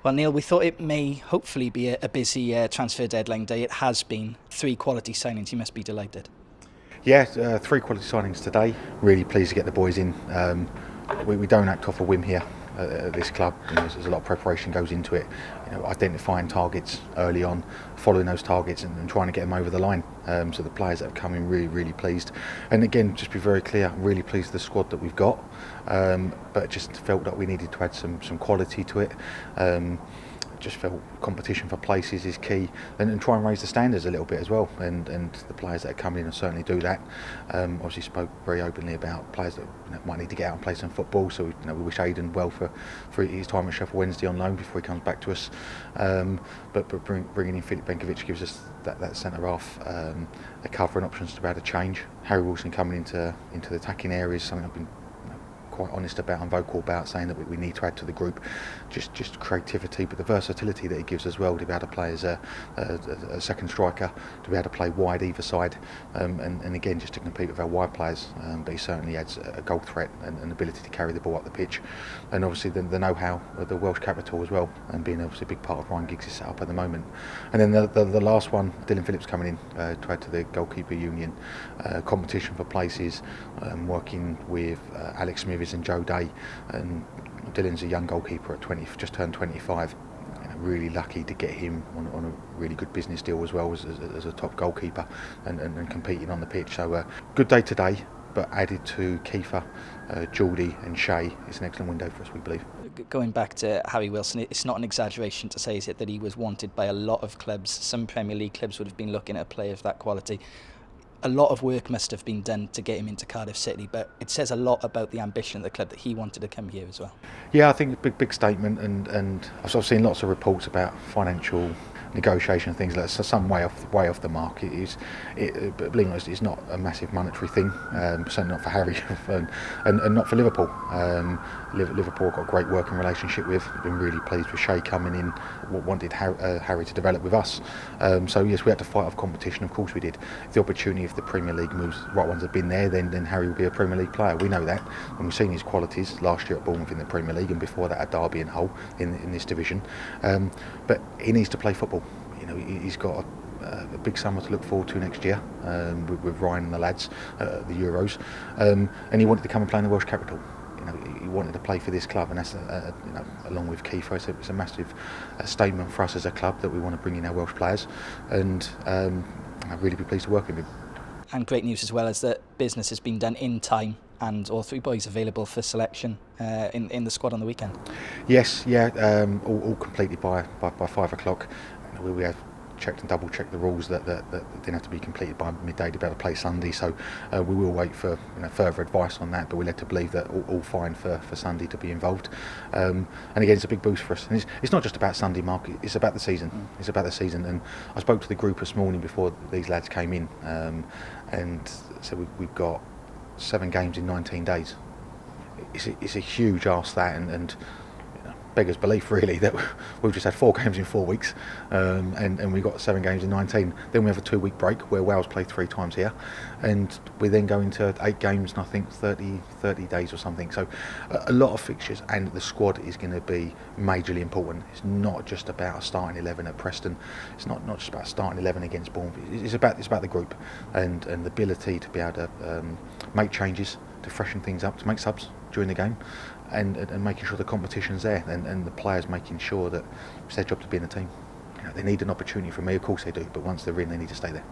Well, Neil, we thought it may hopefully be a busy transfer deadline day. It has been. 3 quality signings. You must be delighted. Yeah, 3 quality signings today. Really pleased to get the boys in. We don't act off a whim here at this club. There's a lot of preparation goes into it. Identifying targets early on, following those targets, and trying to get them over the line. So the players that have come in, really pleased. And again, just be very clear, I'm really pleased with the squad that we've got. But just felt that we needed to add some quality to it. Just felt competition for places is key, and try and raise the standards a little bit as well, and the players that are coming in will certainly do that. Obviously spoke very openly about players that might need to get out and play some football, so we wish Aidan well for his time at Sheffield Wednesday on loan before he comes back to us. But bringing in Filip Benkovic gives us that centre half a cover and options to be able to change. Harry Wilson coming into the attacking areas, something I've been quite honest about and vocal about, saying that we need to add to the group just creativity, but the versatility that he gives as well, to be able to play as a second striker, to be able to play wide either side, and again just to compete with our wide players. But he certainly adds a goal threat and an ability to carry the ball up the pitch, and obviously the know-how of the Welsh capital as well, and being obviously a big part of Ryan Giggs' setup at the moment. And then the last one, Dylan Phillips coming in to add to the goalkeeper union, competition for places, working with Alex Smithers and Joe Day, and Dylan's a young goalkeeper at 20, just turned 25. Really lucky to get him on a really good business deal as well as a top goalkeeper, and competing on the pitch. So good day today, but added to Kiefer, Geordie and Shay, it's an excellent window for us, we believe. Going back to Harry Wilson, it's not an exaggeration to say, is it, that he was wanted by a lot of clubs. Some Premier League clubs would have been looking at a player of that quality. A lot of work must have been done to get him into Cardiff City, but it says a lot about the ambition of the club that he wanted to come here as well. Yeah, I think a big statement, and I've seen lots of reports about financial negotiation and things like that. So some way off the mark. But believe it, it's not a massive monetary thing. Certainly not for Harry, and not for Liverpool. Liverpool got a great working relationship with. Been really pleased with Shay coming in. Wanted Harry to develop with us. So yes, we had to fight off competition. Of course we did. If the opportunity, if the Premier League moves, the right ones have been there, then Harry will be a Premier League player. We know that, and we've seen his qualities last year at Bournemouth in the Premier League, and before that at Derby and Hull in this division. But he needs to play football. He's got a big summer to look forward to next year, with Ryan and the lads, the Euros, and he wanted to come and play in the Welsh capital. He wanted to play for this club, and that's along with Kiefer, it's a massive statement for us as a club that we want to bring in our Welsh players, and I'd really be pleased to work with him. And great news as well is that business has been done in time, and all 3 boys available for selection in the squad on the weekend. Yes, yeah, all completed by 5 o'clock. We have checked and double checked the rules that didn't have to be completed by midday to be able to play Sunday, so we will wait for further advice on that, but we're led to believe that all fine for Sunday to be involved, and again it's a big boost for us, and it's not just about Sunday, Mark, it's about the season. It's about the season, and I spoke to the group this morning before these lads came in, and so we've got 7 games in 19 days. It's a huge ask, that, and beggars belief really that we've just had 4 games in 4 weeks, and we've got 7 games in 19. Then we have a 2-week break where Wales play 3 times here, and we then go into 8 games in I think 30 days or something. So a lot of fixtures, and the squad is going to be majorly important. It's not just about a starting 11 at Preston. It's not just about starting 11 against Bournemouth. It's about the group, and the ability to be able to make changes, to freshen things up, to make subs during the game, and making sure the competition's there, and the players making sure that it's their job to be in the team. They need an opportunity from me, of course they do, but once they're in, they need to stay there.